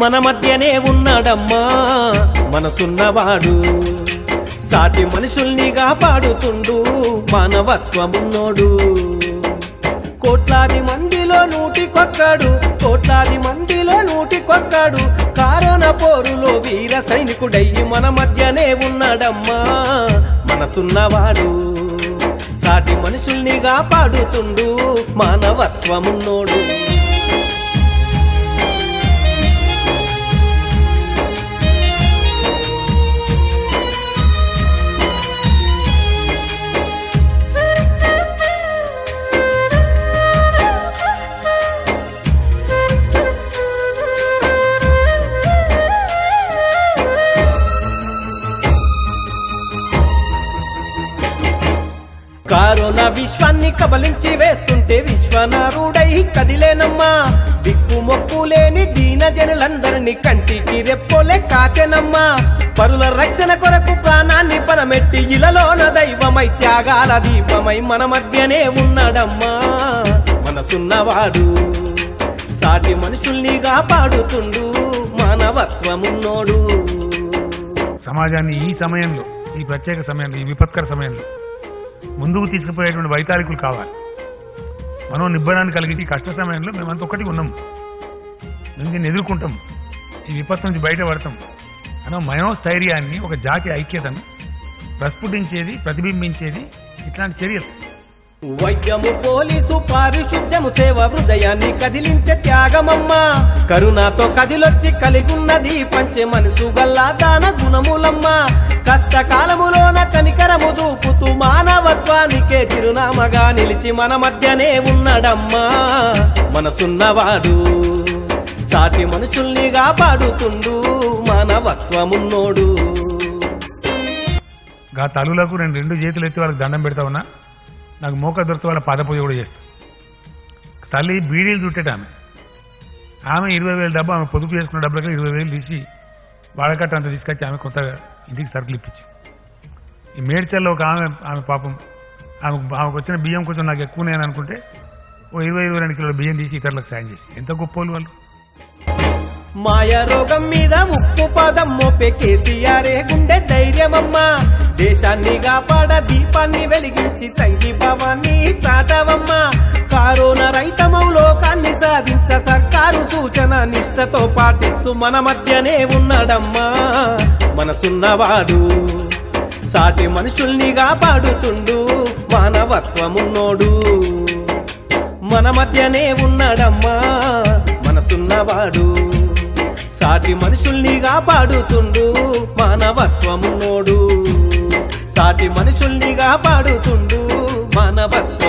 మన మధ్యనే ఉన్నాడమ్మా మనసున్నవాడు సాటి మనుషుల్ని కాపాడుతుండు మానవత్వమున్నోడు కోట్లాది మందిలో నూటికొక్కడు కోట్లాది మందిలో నూటికొక్కడు కరోనా పోరులో వీర సైనికుడయ్యి మన మధ్యనే ఉన్నాడమ్మా మనసున్నవాడు సాటి మనుషుల్ని కాపాడుతుండు మానవత్వమున్నోడు కరోనా విశ్వాన్ని కబలించి వేస్తుంటే విశ్వనారుడై కదిలేనమ్మా దిక్కుమొక్కు లేని దీన జనులందరినీ కంటికి రెప్పోలే కాచెనమ్మా పరుల రక్షణ కొరకు ప్రాణాన్ని పరమెట్టి ఇలలోన దైవమై త్యాగాల దీపమై మన మధ్యనే ఉన్నాడమ్మా మనసున్నవాడు సాటి మనుషుల్ని కాపాడుతుండు మానవత్వమున్నోడు సమాజాన్ని ఈ సమయంలో ఈ ప్రత్యేక సమయంలో ఈ విపత్కర సమయంలో ముందుకు తీసుకుపోయేటువంటి వైతాళికులు కావాలి మనం నిబ్బరాన్ని కలిగి కష్ట సమయంలో మేమంతా ఒకటి ఉన్నాం మేము దీన్ని ఎదుర్కొంటాం ఈ విపత్తు నుంచి బయటపడతాం అన్న మనోస్థైర్యాన్ని ఒక జాతి ఐక్యతను ప్రస్ఫుటించేది ప్రతిబింబించేది ఇట్లాంటి చర్యలు వైద్యము పోలీసు పారిశుద్ధ్యము సేవ హృదయాన్ని కదిలించే త్యాగమమ్మా కరుణాతో కదిలొచ్చి కలిగున్నది పంచే మనసు గల్లా దాన గుణములమ్మా కష్టకాలములోన కనికరము చూపుతూ మానవత్వానికే చిరునామగా నిలిచి మన మధ్యనే ఉన్నాడమ్మా మనసున్నవాడు సాటి మనుషుల్ని కాపాడుతుండు మానవత్వమున్నోడు గా తల్లులకు నేను 2 చేతులు ఎత్తి వాళ్ళకి దండం పెడతా ఉన్నా నాకు మోక దొరికితే వాళ్ళ పాదపూజ కూడా చేస్తాను తల్లి బీడీలు చుట్టేట ఆమె 20,000 డబ్బు ఆమె పొదుపు చేసుకున్న డబ్బులకి 20,000 తీసి వాడకట్ట అంత తీసుకొచ్చి ఆమె కొత్తగా ఇంటికి సరుకులు ఇప్పించి ఈ మేడ్చల్లో ఒక ఆమె పాపం ఆమెకు వచ్చిన బియ్యం కొంచెం నాకు ఎక్కువనే అని అనుకుంటే ఓ 22 కిలోల బియ్యం తీసి ఇతరులకు సాయం చేసి ఎంత గొప్పలు వాళ్ళు మాయ రోగం మీద ఉప్పు పదం మోపే కేసీఆరే గుండె ధైర్యమమ్మా దేశాన్ని కాపాడ దీపాన్ని వెలిగించి సంఘీభావాన్ని చాటవమ్మా కరోనా రహితమౌ లోకాన్ని సాధించ సర్కారు సూచన నిష్ఠతో పాటిస్తూ మన మధ్యనే ఉన్నాడమ్మా మనసున్నవాడు సాటి మనుషుల్ని కాపాడుతుండు మానవత్వమున్నోడు మన మధ్యనే ఉన్నాడమ్మా మనసున్నవాడు సాటి మనుషుల్ని కాపాడుతుండు మానవత్వమున్నోడు సాటి మనుషుల్ని కాపాడుతుండు మానవత్వం